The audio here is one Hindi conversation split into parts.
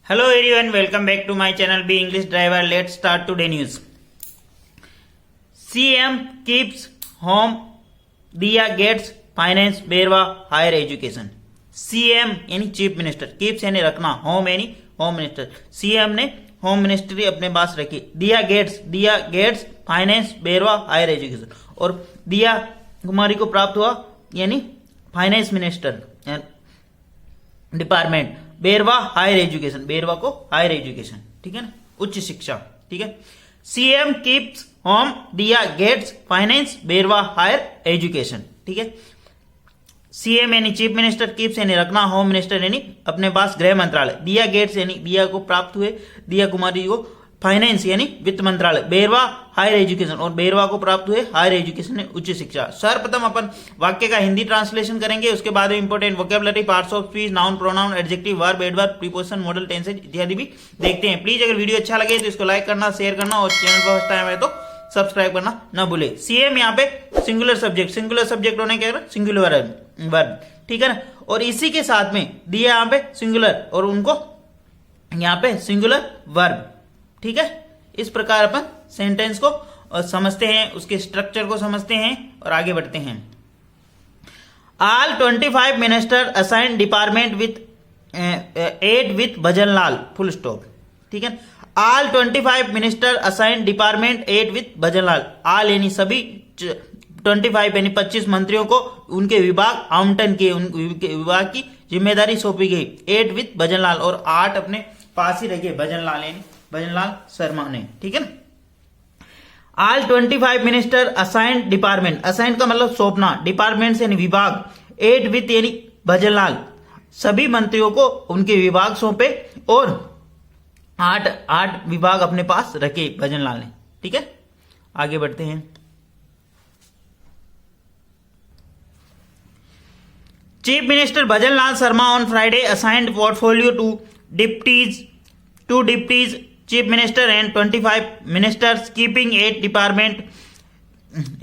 Hello everyone, welcome back to my channel Be English Driver. Let's start today news. CM keeps home, Diya gets finance, Berwa higher education. CM यानी चीफ मिनिस्टर, कीप्स यानी रखना, होम यानी होम मिनिस्टर. CM ने होम मिनिस्ट्री अपने पास रखी. दिया गेट्स फाइनेंस, बेरवा हायर एजुकेशन. और दिया कुमारी को प्राप्त हुआ यानी फाइनेंस मिनिस्टर डिपार्टमेंट, बेरवा हायर एजुकेशन, बेरवा को हायर एजुकेशन, ठीक है ना, उच्च शिक्षा. ठीक है. सीएम कीप्स होम, दिया गेट्स फाइनेंस, बेरवा हायर एजुकेशन. ठीक है. सीएम यानी चीफ मिनिस्टर, कीप्स यानी रखना, होम मिनिस्टर यानी अपने पास गृह मंत्रालय, दिया गेट्स यानी दिया को प्राप्त हुए, दिया कुमारी को फाइनेंस यानी वित्त मंत्रालय, बेरवा हायर एजुकेशन और बेरवा को प्राप्त हुए हायर एजुकेशन उच्च शिक्षा. सर्वप्रथम अपन वाक्य का हिंदी ट्रांसलेशन करेंगे, उसके बाद में important vocabulary, parts of speech, noun, pronoun, adjective, verb, adverb, preposition, model, tenses इत्यादि भी देखते हैं. प्लीज अगर वीडियो अच्छा लगे तो इसको लाइक करना, शेयर करना और चैनल पर फर्स्ट टाइम है तो सब्सक्राइब करना न भूले. सीएम यहाँ पे सिंगुलर सब्जेक्ट होने क्या सिंगुलर वर्ब, ठीक है ना. और इसी के साथ में दिया यहाँ पे सिंगुलर और उनको यहाँ पे सिंगुलर वर्ब. ठीक है. इस प्रकार अपन सेंटेंस को समझते हैं, उसके स्ट्रक्चर को समझते हैं और आगे बढ़ते हैं. All 25 minister assign department with add with Bhajanlal, full stop. ठीक है. All 25 minister assign department add with Bhajanlal. All यानी सभी, 25 यानी 25 मंत्रियों को उनके विभाग आवंटन किए, उनके विभाग की जिम्मेदारी सौंपी गई. एड विथ भजनलाल और 8 अपने पास ही रखे, भजनलाल यानी भजनलाल शर्मा ने. ठीक है ना. All 25 minister assigned department, assigned का मतलब सौंपना, डिपार्टमेंट यानी विभाग, एड विथ यानी भजनलाल, सभी मंत्रियों को उनके विभाग सौंपे और 8 विभाग अपने पास रखे भजनलाल ने. ठीक है. आगे बढ़ते हैं. Chief minister Bhajanlal Sharma on Friday assigned portfolio to deputies chief minister and 25 ministers keeping 8 department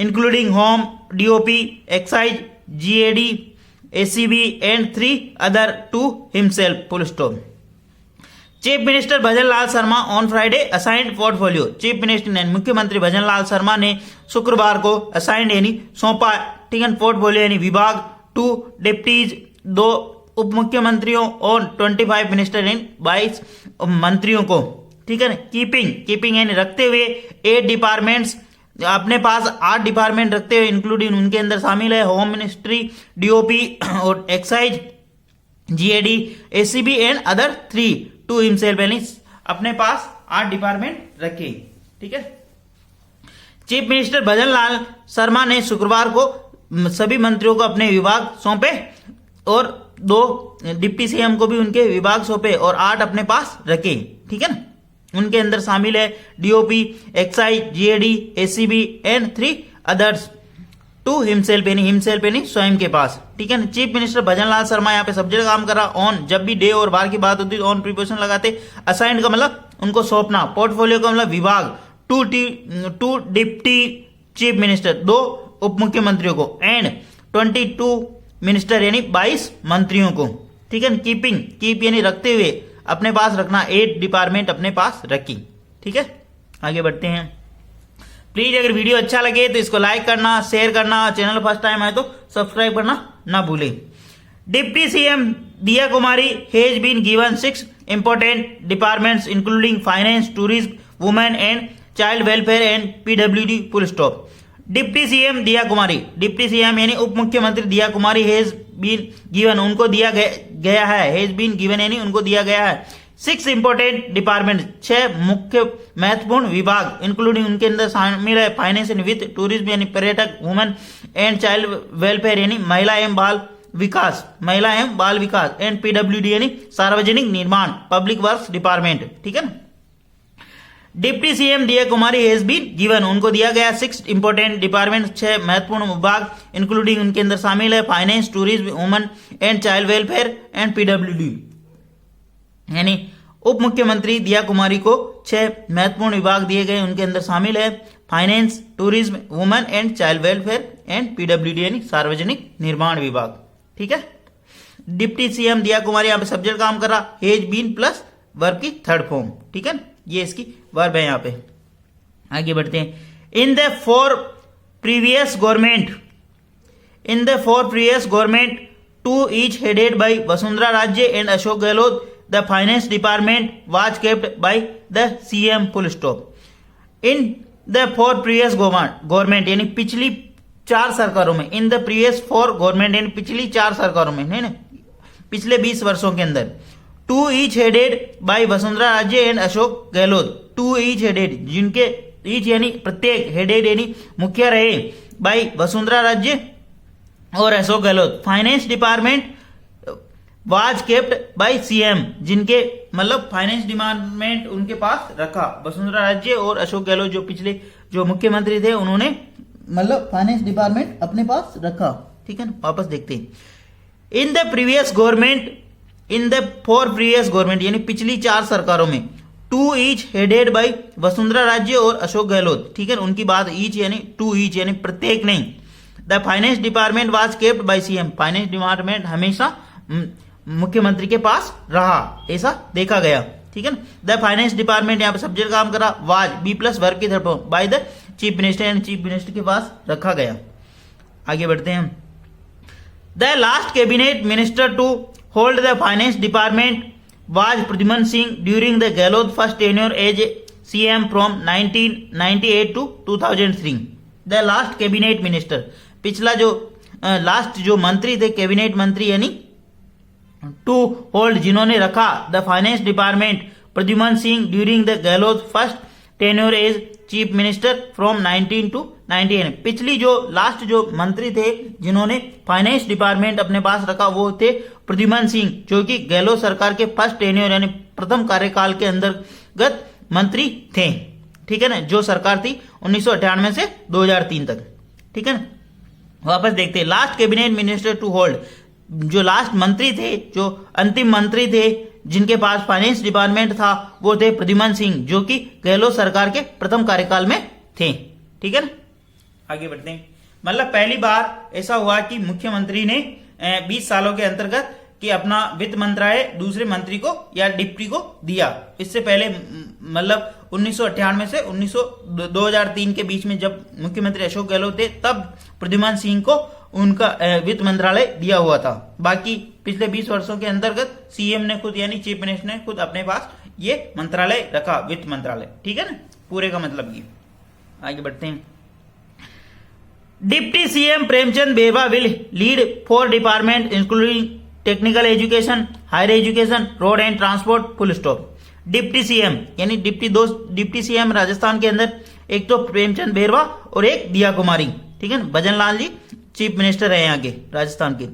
including home, DOP, excise, GAD, ACB and 3 other to himself, full stop. Chief minister Bhajanlal Sharma on Friday assigned portfolio, chief minister यानी मुख्यमंत्री भजनलाल शर्मा ने शुक्रवार को असाइंड यानी सौंपा, ठीक है, पोर्टफोलियो यानी विभाग, 2 डिप्टीज 2 उप मुख्यमंत्रियों और 25 मिनिस्टर यानी 22 मंत्रियों को. ठीक है ना. कीपिंग यानी रखते हुए 8 डिपार्टमेंट्स, अपने पास 8 डिपार्टमेंट रखते हुए, इंक्लूडिंग उनके अंदर शामिल है होम मिनिस्ट्री, डीओपी और excise, GAD, ACB and other 3 to himself यानी अपने पास 8 डिपार्टमेंट रखे. ठीक है. चीफ मिनिस्टर भजनलाल शर्मा ने शुक्रवार को सभी मंत्रियों को अपने विभाग सौंपे और 2 डिप्टी सीएम को भी उनके विभाग सौंपे और 8 अपने पास रखे. ठीक है ना. उनके अंदर शामिल है DOP, excise, GAD, ACB and 3 others to himself यानी स्वयं के पास. ठीक है ना. चीफ मिनिस्टर भजनलाल शर्मा यहाँ पे सब्जेक्ट काम कर रहा. ऑन, जब भी डे और बार की बात होती है ऑन प्रीपोजिशन लगाते. असाइंड का मतलब उनको सौंपना, पोर्टफोलियो का मतलब विभाग, 2 डिप्टी चीफ मिनिस्टर 2 उप मुख्यमंत्रियों को एंड 22 मिनिस्टर यानी 22 मंत्रियों को. ठीक है. कीप यानी रखते हुए, अपने पास रखना, 8 डिपार्टमेंट अपने पास रखी. ठीक है. आगे बढ़ते हैं. प्लीज अगर वीडियो अच्छा लगे तो इसको लाइक करना, शेयर करना, चैनल फर्स्ट टाइम आए तो सब्सक्राइब करना ना भूलें. Deputy CM Diya Kumari has been given 6 important departments including finance, tourism, women and child welfare and PWD, full stop. Deputy CM Diya Kumari, deputy CM यानी उप मुख्यमंत्री दिया कुमारी हैज बीन गिवन उनको दिया गया है, हैज बीन गिवन यानी उनको दिया गया है 6 इंपॉर्टेंट डिपार्टमेंट 6 मुख्य महत्वपूर्ण विभाग इंक्लूडिंग उनके अंदर शामिल है फाइनेंस एंड वित्त, टूरिज्म यानी पर्यटक, वुमेन एंड चाइल्ड वेलफेयर यानी महिला एवं बाल विकास एंड पीडब्ल्यूडी यानी सार्वजनिक निर्माण, पब्लिक वर्क्स डिपार्टमेंट. ठीक है ना. Deputy CM Diya Kumari has been given उनको दिया गया 6 इंपॉर्टेंट डिपार्टमेंट 6 महत्वपूर्ण विभाग इंक्लूडिंग उनके अंदर शामिल है finance, tourism, women and child welfare and PWD यानी उप मुख्यमंत्री दिया कुमारी को 6 महत्वपूर्ण विभाग दिए गए, उनके अंदर शामिल है finance, tourism, women and child welfare and PWD यानी सार्वजनिक निर्माण विभाग. ठीक है. डिप्टी सीएम दिया कुमारी यहाँ पे सब्जेक्ट काम कर रहा, हैज बीन प्लस वर्ब की थर्ड फॉर्म, ठीक है, ये इसकी वर्ब है यहाँ पे। आगे बढ़ते हैं। In the four previous government two each headed by Vasundhara Raje and Ashok Gehlot, the finance department was kept by the CM, full stop. In the four previous government यानी पिछली 4 सरकारों में, इन द प्रीवियस 4 गवर्नमेंट यानी पिछली 4 सरकारों में, नहीं ना, पिछले 20 वर्षों के अंदर, two each headed by Vasundhara Raje and Ashok Gehlot, two each headed जिनके ईच यानी प्रत्येक, हेडेड यानी मुखिया रहे, बाय वसुंधरा राजे और Ashok Gehlot, finance department was kept by CM, जिनके मतलब फाइनेंस डिपार्टमेंट उनके पास रखा, वसुंधरा राजे और अशोक गहलोत जो पिछले जो मुख्यमंत्री थे उन्होंने मतलब फाइनेंस डिपार्टमेंट अपने पास रखा, ठीक है ना। वापस देखते हैं। In the previous government, in the 4 previous government यानी पिछली 4 सरकारों में, to each headed by Vasundhara Raje और अशोक गहलोत, ठीक है, उनकी बात ईच यानी टू ईच यानी प्रत्येक नहीं। The finance department was kept by CM, finance department हमेशा मुख्यमंत्री के पास रहा, ऐसा देखा गया, ठीक है ना। द फाइनेंस डिपार्टमेंट यहाँ पे सब्जेक्ट काम करा, वाज बी प्लस वर्ब की तरफ by the chief minister and chief minister के पास रखा गया। आगे बढ़ते हैं। The last cabinet minister to hold the finance department was Pradyuman Singh during the Gehlot first tenure as CM from 1998 to 2003। The last cabinet minister, पिछला जो लास्ट जो मंत्री थे कैबिनेट मंत्री यानी टू होल्ड जिन्होंने रखा the finance department, Pradyuman Singh during the Gehlot first tenure as chief minister from 19 to 98। पिछली जो लास्ट जो मंत्री थे जिन्होंने फाइनेंस डिपार्टमेंट अपने पास रखा वो थे प्रद्युमन सिंह, जो कि गहलोत सरकार के फर्स्ट टेन्योर यानी प्रथम कार्यकाल के अंतर्गत मंत्री थे, ठीक है ना, जो सरकार थी 1998 से 2003 तक, ठीक है ना। वापस देखते हैं। Last cabinet minister to hold, जो लास्ट मंत्री थे, जो अंतिम मंत्री थे जिनके पास फाइनेंस डिपार्टमेंट था वो थे प्रद्युमन सिंह, जो कि गहलोत सरकार के प्रथम कार्यकाल में थे, ठीक है ना। आगे बढ़ते हैं। मतलब पहली बार ऐसा हुआ कि मुख्यमंत्री ने 20 सालों के अंतर्गत कि अपना वित्त मंत्रालय दूसरे मंत्री को या डिप्टी को दिया। इससे पहले मतलब 1998 से 2003 के बीच में जब मुख्यमंत्री अशोक गहलोत थे तब प्रद्युमन सिंह को उनका वित्त मंत्रालय दिया हुआ था। बाकी पिछले 20 वर्षों के अंतर्गत सीएम ने खुद यानी चीफ मिनिस्टर ने खुद अपने पास ये मंत्रालय रखा, वित्त मंत्रालय, ठीक है ना, पूरे का मतलब ये। आगे बढ़ते हैं। Deputy CM Premchand Bairwa will lead 4 department including technical education, higher education, road and transport, full stop. Deputy CM यानी डिप्टी सीएम राजस्थान के अंदर एक तो प्रेमचंद बेरवा और एक दिया कुमारी, ठीक है ना। भजन लाल जी चीफ मिनिस्टर है यहाँ के राजस्थान के।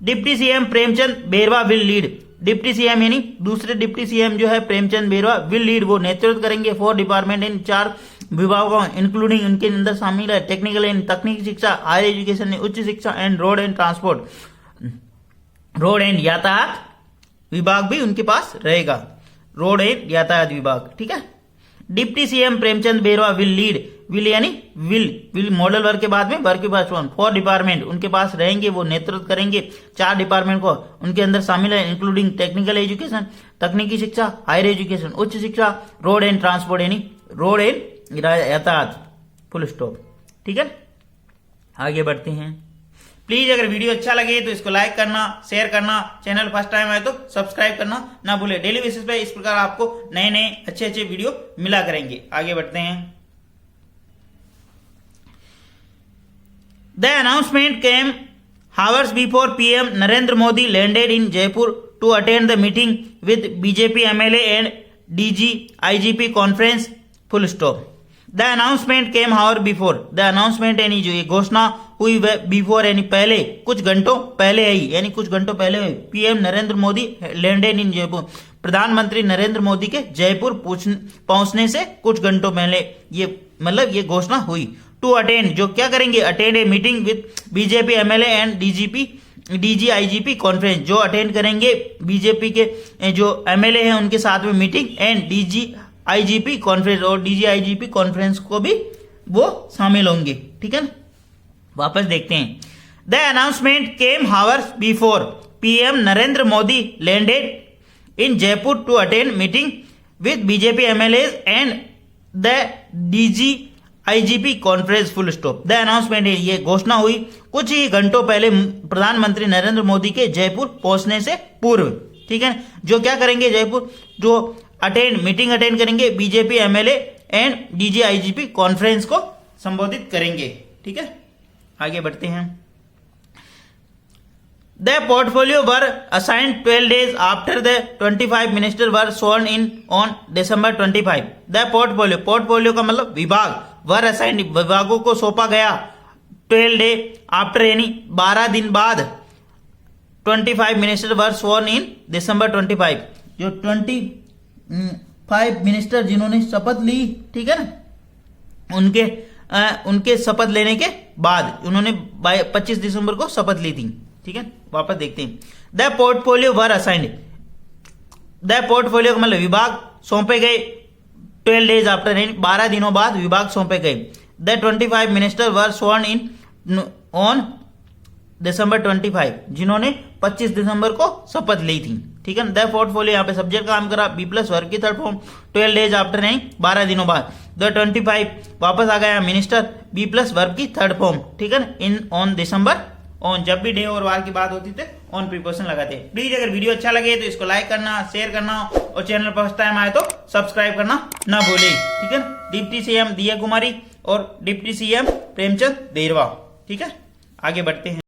Deputy CM Premchand Bairwa will lead, deputy CM यानी दूसरे डिप्टी सीएम जो है प्रेमचंद बेरवा विल लीड, वो नेतृत्व करेंगे 4 डिपार्टमेंट इन 4 विभागों इंक्लूडिंग उनके अंदर शामिल है टेक्निकल एंड तकनीकी शिक्षा, हायर एजुकेशन उच्च शिक्षा and road and transport, road and यातायात विभाग भी उनके पास रहेगा, रोड एंड यातायात विभाग, ठीक है। Deputy CM Premchand Bairwa will lead, will यानी विल मॉडल वर्ग के बाद में वर्ग के पास 4 डिपार्टमेंट उनके पास रहेंगे, वो नेतृत्व करेंगे 4 डिपार्टमेंट को, उनके अंदर शामिल है इंक्लूडिंग टेक्निकल एजुकेशन तकनीकी शिक्षा, हायर एजुकेशन उच्च शिक्षा, रोड एंड ट्रांसपोर्ट यानी रोड एंड यातायात, फुल स्टॉप, ठीक है। आगे बढ़ते हैं। प्लीज अगर वीडियो अच्छा लगे तो इसको लाइक करना, शेयर करना, चैनल फर्स्ट टाइम आए तो सब्सक्राइब करना ना भूले। डेली बेसिस पे इस प्रकार आपको नए नए अच्छे अच्छे वीडियो मिला करेंगे। आगे बढ़ते हैं। The announcement came hours before PM Narendra Modi landed in Jaipur to attend the meeting with BJP MLA and DG IGP conference, full stop. The announcement came hour before, the announcement यानी जो ये घोषणा हुई बिफोर यानी पहले, कुछ घंटों पहले आई यानी कुछ घंटों पहले हुई। PM Narendra Modi landed in Jaipur, प्रधानमंत्री नरेंद्र मोदी के जयपुर पहुंचने से कुछ घंटों पहले ये मतलब ये घोषणा हुई। टू अटेंड, जो क्या करेंगे, attend a meeting with BJP MLA and DG IGP conference, जो अटेंड करेंगे बीजेपी के जो एमएलए हैं उनके साथ में meeting and DG IGP conference, और डीजी आईजीपी कॉन्फ्रेंस को भी वो शामिल होंगे, ठीक है ना। वापस देखते हैं। The announcement came hours before PM Narendra Modi landed in Jaipur to attend meeting with BJP MLAs and the DG IGP conference full stop. The announcement, ये घोषणा हुई कुछ ही घंटों पहले प्रधानमंत्री नरेंद्र मोदी के जयपुर पहुंचने से पूर्व। ठीक है, जो क्या करेंगे जयपुर, जो मीटिंग अटेंड करेंगे, BJP MLA and DG IGP conference को संबोधित करेंगे। ठीक है, आगे बढ़ते हैं। The portfolio were assigned 12 days after the 25 ministers were sworn in on December 25. The portfolio का मतलब विभाग, were assigned विभागों को सौंपा गया 12 day after यानी 12 दिन बाद 25 ministers were sworn in December 25. जो 25 मिनिस्टर जिन्होंने शपथ ली, ठीक है ना, उनके शपथ लेने के बाद उन्होंने 25 दिसंबर को शपथ ली थी। ठीक है, वापस देखते हैं। The portfolio were assigned, the portfolio का मतलब विभाग सौंपे गए 12 डेज आफ्टर, 12 दिनों बाद विभाग सौंपे गए। The 25 minister were sworn in on December 25, जिन्होंने 25 दिसंबर को शपथ ली थी। ठीक है, द पोर्टफोलियो यहाँ पे सब्जेक्ट काम करा, बी प्लस वर्ग की थर्ड फॉर्म, 12 डेज आफ्टर नहीं 12 दिनों बाद। द 25 वापस आ गया मिनिस्टर, बी प्लस वर्ग की थर्ड फॉर्म। ठीक है, इन ऑन दिसंबर, ऑन जब भी डे और वार की बात होती है ऑन प्रीपोजिशन लगाते हैं। प्लीज अगर वीडियो अच्छा लगे तो इसको लाइक करना, शेयर करना और चैनल पर फर्स्ट टाइम आए तो सब्सक्राइब करना ना भूलें। ठीक है, डिप्टी सीएम दिया कुमारी और डिप्टी सीएम प्रेमचंद देरवा। ठीक है, आगे बढ़ते हैं।